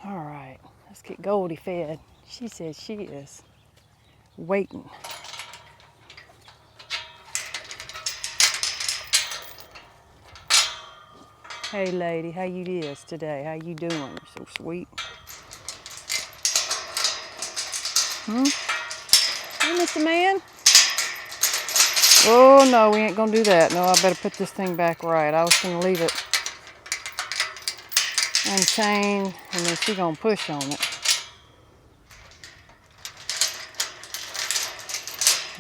All right, let's get Goldie fed. She says she is waiting. Hey lady, how you is today? How you doing? You're so sweet. Hey, Mr. Man. Oh no, we ain't gonna do that. No, I better put this thing back right. I was gonna leave it unchained and then she gonna push on it.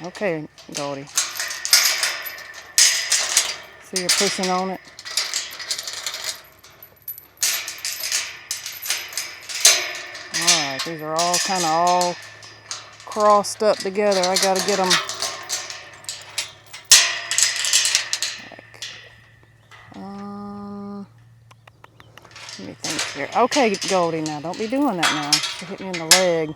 Okay, Goldie. See her pushing on it? Alright, these are all kind of all crossed up together. I gotta get them. Let me think here. Okay, Goldie, now don't be doing that now. You hit me in the leg.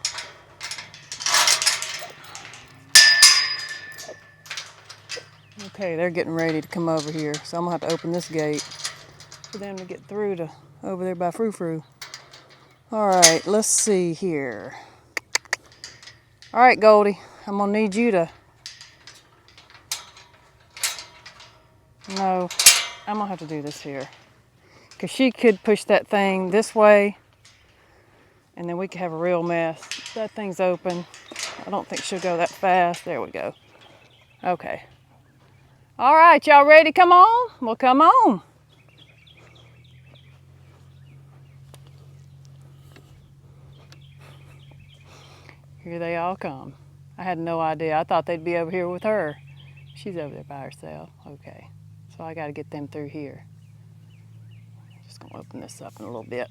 Okay, they're getting ready to come over here, so I'm gonna have to open this gate for them to get through to over there by Frou Frou. All right, let's see here. All right, Goldie, I'm gonna need you to. No, I'm gonna have to do this here. Because she could push that thing this way, and then we could have a real mess. That thing's open. I don't think she'll go that fast. There we go. Okay. All right, y'all ready to come on? Well, come on. Here they all come. I had no idea. I thought they'd be over here with her. She's over there by herself. Okay. So I got to get them through here. Just going to open this up in a little bit.